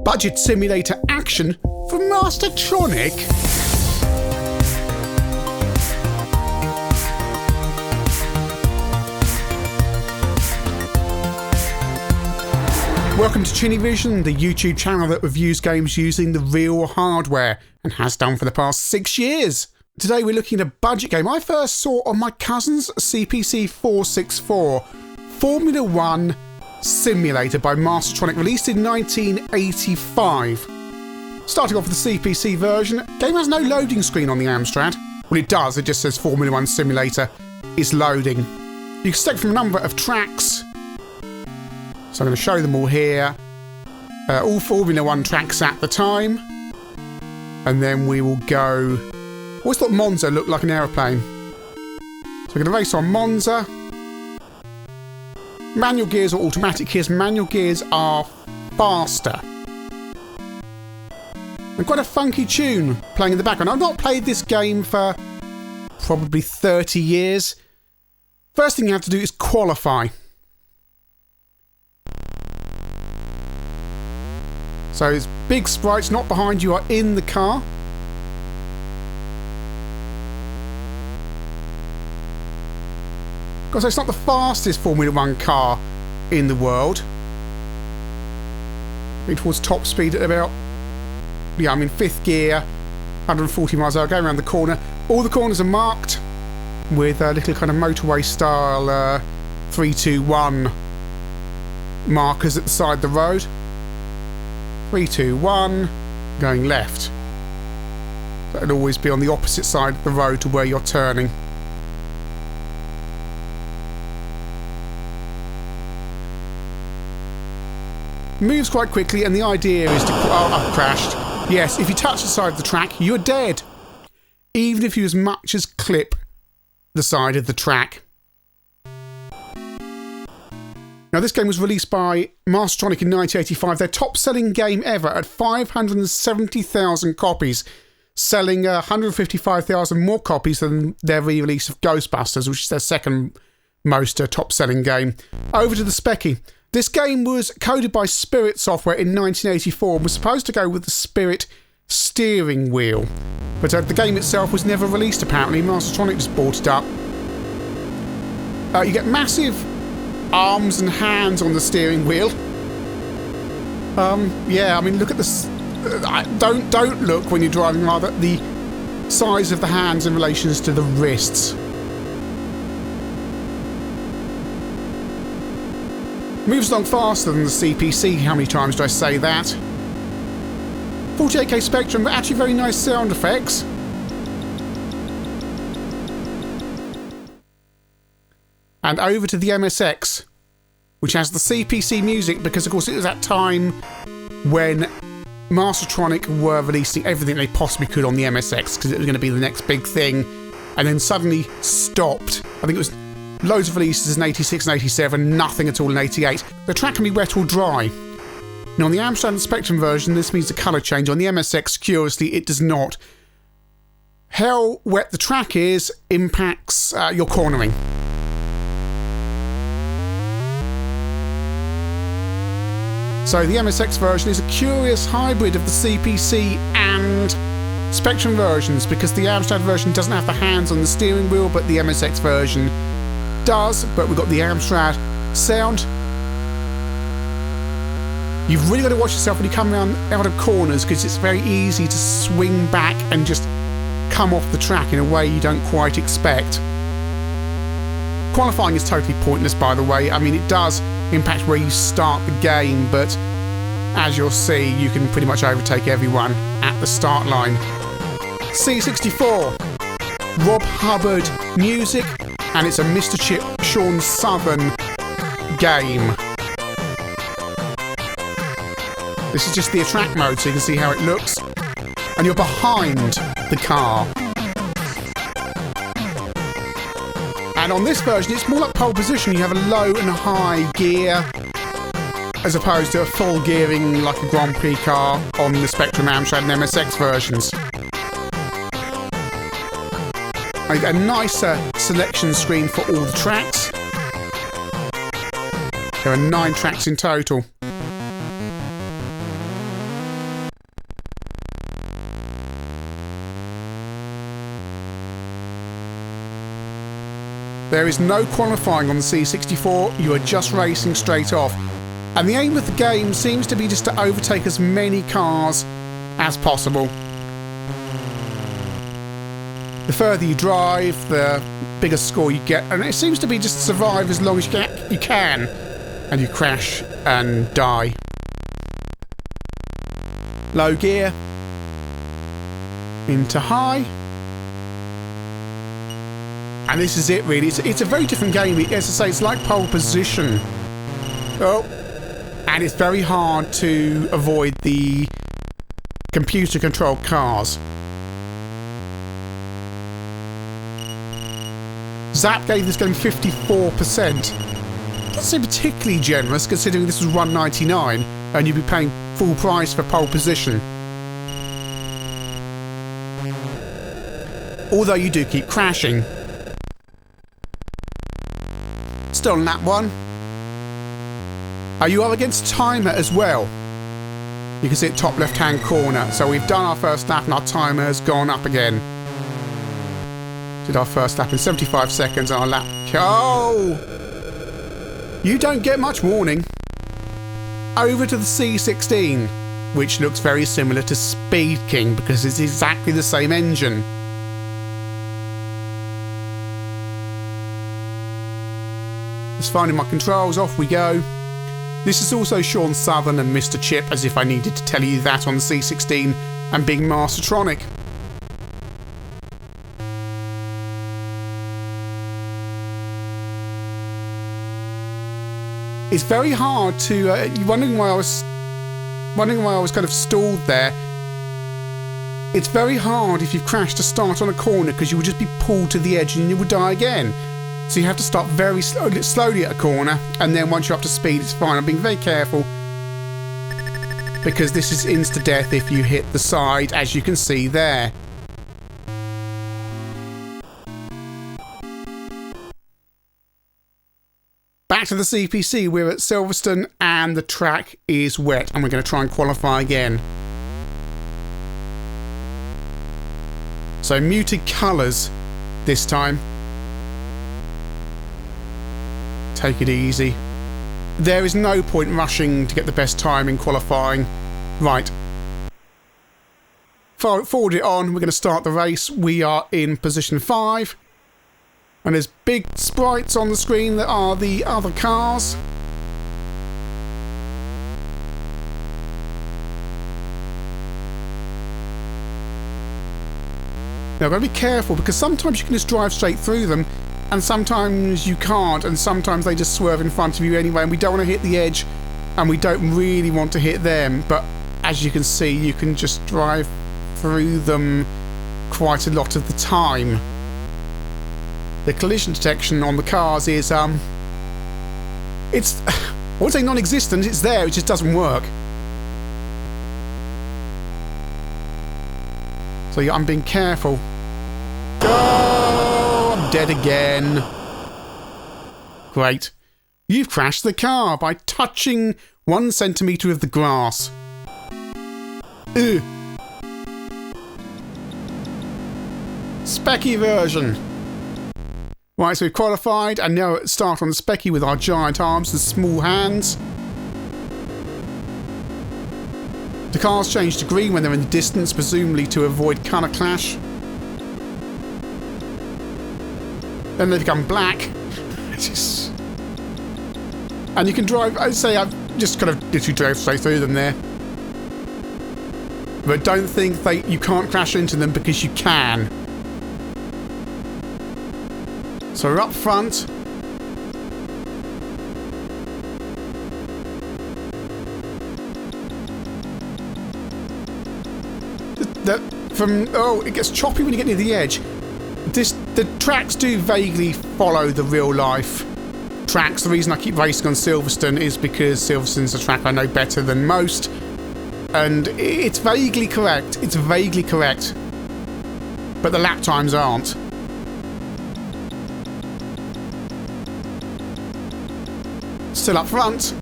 budget simulator action from Mastertronic. Welcome to ChinnyVision, the YouTube channel that reviews games using the real hardware, and has done for the past 6 years. Today we're looking at a budget game I first saw on my cousin's CPC 464, Formula 1 Simulator by Mastertronic, released in 1985. Starting off with the CPC version, the game has no loading screen on the Amstrad. Well, it does, it just says Formula 1 Simulator is loading. You can select from a number of tracks. So I'm going to show them all here. All Formula 1 tracks at the time. And then we will go... I always thought Monza looked like an aeroplane. So we're going to race on Monza. Manual gears or automatic gears. Manual gears are faster. And quite a funky tune playing in the background. I've not played this game for probably 30 years. First thing you have to do is qualify. So it's big sprites not behind you, are in the car. Because it's not the fastest Formula 1 car in the world. Going towards top speed at about, yeah, I'm in 5th gear, 140 miles an hour, going around the corner. All the corners are marked with a little kind of motorway style 3, 2, 1 markers at the side of the road. 3, 2, 1, going left. So it'll always be on the opposite side of the road to where you're turning. Moves quite quickly, and the idea is to... Oh, I've crashed. Yes, if you touch the side of the track, you're dead. Even if you as much as clip the side of the track. Now, this game was released by Mastertronic in 1985, their top-selling game ever at 570,000 copies, selling 155,000 more copies than their re-release of Ghostbusters, which is their second most top-selling game. Over to the Specky. This game was coded by Spirit Software in 1984 and was supposed to go with the Spirit steering wheel. But the game itself was never released, apparently. Mastertronic just bought it up. You get massive arms and hands on the steering wheel. Yeah, I mean, look at this. Don't look when you're driving, rather at the size of the hands in relation to the wrists. Moves along faster than the CPC. How many times do I say that? 48K Spectrum, but actually very nice sound effects. And over to the MSX, which has the CPC music, because of course it was that time when Mastertronic were releasing everything they possibly could on the MSX, because it was going to be the next big thing, and then suddenly stopped. I think it was loads of releases in 86 and 87, nothing at all in 88. The track can be wet or dry. Now on the Amstrad and Spectrum version, this means a colour change. On the MSX, curiously, it does not. How wet the track is impacts your cornering. So the MSX version is a curious hybrid of the CPC and Spectrum versions, because the Amstrad version doesn't have the hands on the steering wheel, but the MSX version does. But we've got the Amstrad sound. You've really got to watch yourself when you come around out of corners, because it's very easy to swing back and just come off the track in a way you don't quite expect. Qualifying is totally pointless, by the way. I mean, it does impact where you start the game, but as you'll see, you can pretty much overtake everyone at the start line. C64, Rob Hubbard music, and it's a Mr. Chip Sean Southern game. This is just the attract mode, so you can see how it looks. And you're behind the car. And on this version, it's more like pole position. You have a low and a high gear, as opposed to a full gearing like a Grand Prix car on the Spectrum, Amstrad and MSX versions. A nicer selection screen for all the tracks. There are 9 tracks in total. There is no qualifying on the C64, you are just racing straight off. And the aim of the game seems to be just to overtake as many cars as possible. The further you drive, the bigger score you get, and it seems to be just survive as long as you can, and you crash and die. Low gear, into high, and this is it really. It's a very different game. As I say, it's like pole position. Oh, and it's very hard to avoid the computer-controlled cars. Zap gave this game 54%. Doesn't seem particularly generous considering this was $1.99 and you'd be paying full price for pole position. Although you do keep crashing. Still on lap 1. You are against timer as well. You can see it top left hand corner. So we've done our first lap and our timer has gone up again. Did our first lap in 75 seconds and our lap... Oh! You don't get much warning. Over to the C16, which looks very similar to Speed King because it's exactly the same engine. Just finding my controls, off we go. This is also Sean Southern and Mr. Chip, as if I needed to tell you that on the C16 and being Mastertronic. It's very hard to. You're wondering why I was kind of stalled there. It's very hard if you've crashed to start on a corner because you would just be pulled to the edge and you would die again. So you have to start very slowly at a corner, and then once you're up to speed, it's fine. I'm being very careful because this is insta-death if you hit the side, as you can see there. Back to the CPC, we're at Silverstone and the track is wet and we're going to try and qualify again. So muted colours this time. Take it easy. There is no point rushing to get the best time in qualifying. Right. Forward it on, we're going to start the race. We are in position 5. And there's big sprites on the screen that are the other cars. Now, I've got to be careful because sometimes you can just drive straight through them and sometimes you can't, and sometimes they just swerve in front of you anyway, and we don't want to hit the edge and we don't really want to hit them. But as you can see, you can just drive through them quite a lot of the time. The collision detection on the cars is, it's, I won't say non-existent, it's there, it just doesn't work. So yeah, I'm being careful. Oh, I'm dead again. Great. You've crashed the car by touching 1 centimetre of the grass. Ugh. Specky version. Right, so we've qualified and now start on the Specky with our giant arms and small hands. The cars change to green when they're in the distance, presumably to avoid colour clash. Then they become black. And you can drive, I'd say I've just kind of literally drove straight through them there. But don't think you can't crash into them because you can. So we're up front. It gets choppy when you get near the edge. The tracks do vaguely follow the real life tracks. The reason I keep racing on Silverstone is because Silverstone's a track I know better than most. And it's vaguely correct. It's vaguely correct. But the lap times aren't. Still up front.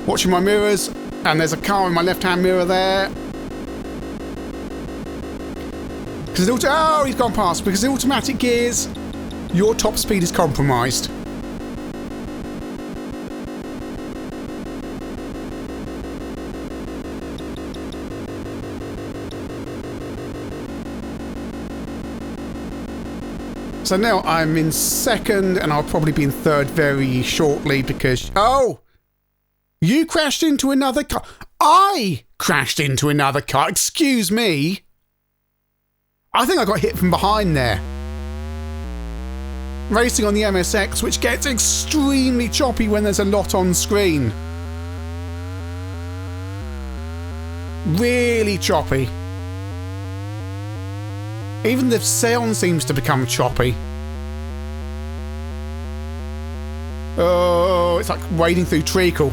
Watching my mirrors. And there's a car in my left-hand mirror there. Because oh, he's gone past. Because the automatic gears your top speed is compromised. So now I'm in second, and I'll probably be in third very shortly because... Oh! You crashed into another car. I crashed into another car. Excuse me. I think I got hit from behind there. Racing on the MSX, which gets extremely choppy when there's a lot on screen. Really choppy. Even the sound seems to become choppy. Oh, it's like wading through treacle.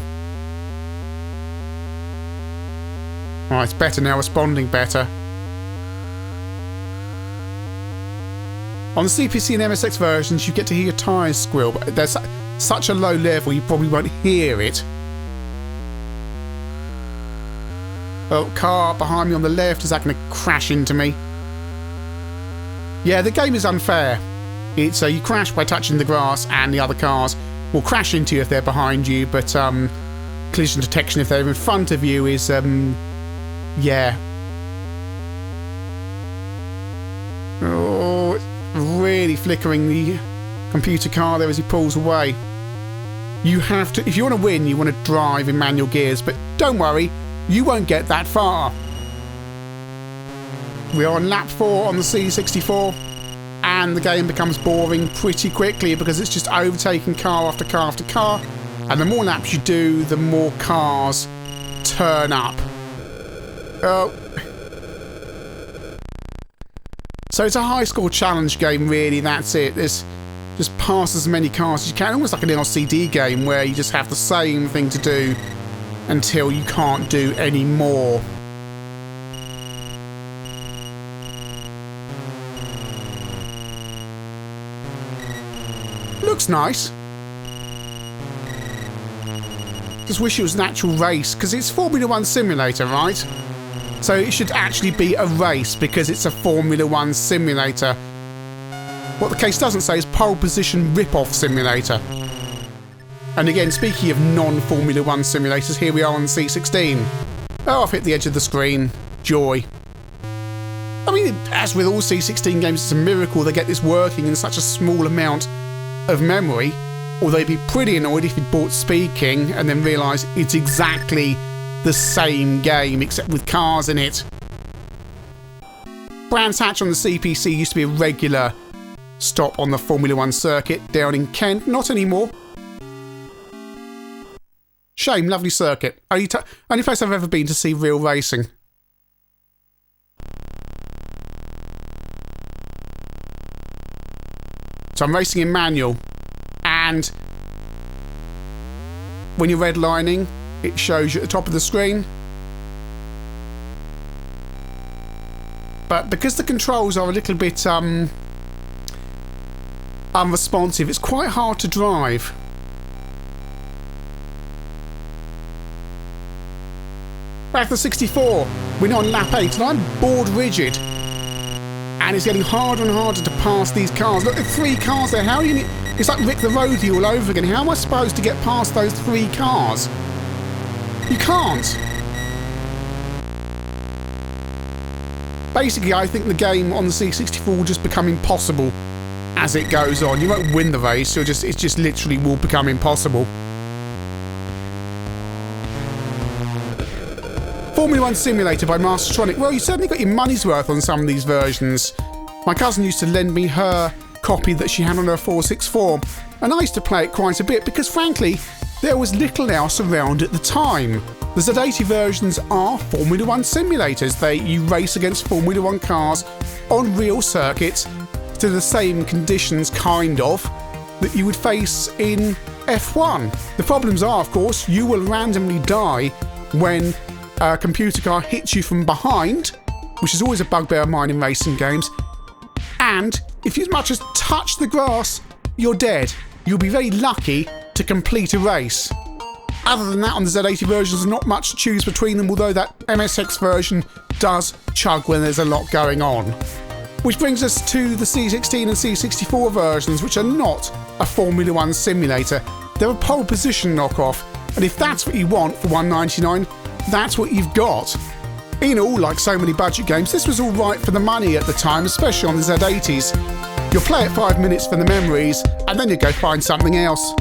Oh, it's better now, responding better. On the CPC and MSX versions, you get to hear your tyres squeal, but there's such a low level you probably won't hear it. Oh, car behind me on the left, is that going to crash into me? Yeah, the game is unfair. It's you crash by touching the grass, and the other cars will crash into you if they're behind you, but collision detection if they're in front of you is, yeah. Oh, it's really flickering the computer car there as he pulls away. You have to, if you want to win, you want to drive in manual gears, but don't worry, you won't get that far. We are on lap 4 on the C64, and the game becomes boring pretty quickly because it's just overtaking car after car after car, and the more laps you do, the more cars turn up. Oh. So it's a high score challenge game, really, that's it. There's just pass as many cars as you can, almost like an LCD game where you just have the same thing to do until you can't do any more. Looks nice. Just wish it was an actual race, because it's Formula 1 simulator, right? So it should actually be a race, because it's a Formula 1 simulator. What the case doesn't say is pole position rip-off simulator. And again, speaking of non-Formula 1 simulators, here we are on C16. Oh, I've hit the edge of the screen. Joy. I mean, as with all C16 games, it's a miracle they get this working in such a small amount of memory, or they'd be pretty annoyed if you'd bought Speed King and then realised it's exactly the same game except with cars in it. Brands Hatch on the CPC used to be a regular stop on the Formula 1 circuit down in Kent. Not anymore. Shame, lovely circuit. Only place I've ever been to see real racing. So I'm racing in manual, and when you're redlining, it shows you at the top of the screen. But because the controls are a little bit unresponsive, it's quite hard to drive. Back to the 64, we're now on lap 8, and I'm bored rigid. And it's getting harder and harder to pass these cars. Look, there's 3 cars there. How are you? It's like Rick the Roadie all over again. How am I supposed to get past those 3 cars? You can't. Basically, I think the game on the C64 will just become impossible as it goes on. You won't win the race. It just literally will become impossible. Formula 1 Simulator by Mastertronic. Well, you certainly got your money's worth on some of these versions. My cousin used to lend me her copy that she had on her 464, and I used to play it quite a bit because, frankly, there was little else around at the time. The Z80 versions are Formula 1 simulators. You race against Formula 1 cars on real circuits to the same conditions, kind of, that you would face in F1. The problems are, of course, you will randomly die when a computer car hits you from behind, which is always a bugbear of mine in racing games, and if you as much as touch the grass, you're dead. You'll be very lucky to complete a race. Other than that, on the Z80 versions, there's not much to choose between them, although that MSX version does chug when there's a lot going on. Which brings us to the C16 and C64 versions, which are not a Formula 1 simulator. They're a pole position knockoff, and if that's what you want for $1.99, that's what you've got. In all, like so many budget games, this was alright for the money at the time, especially on the Z80s. You'll play it 5 minutes for the memories, and then you go find something else.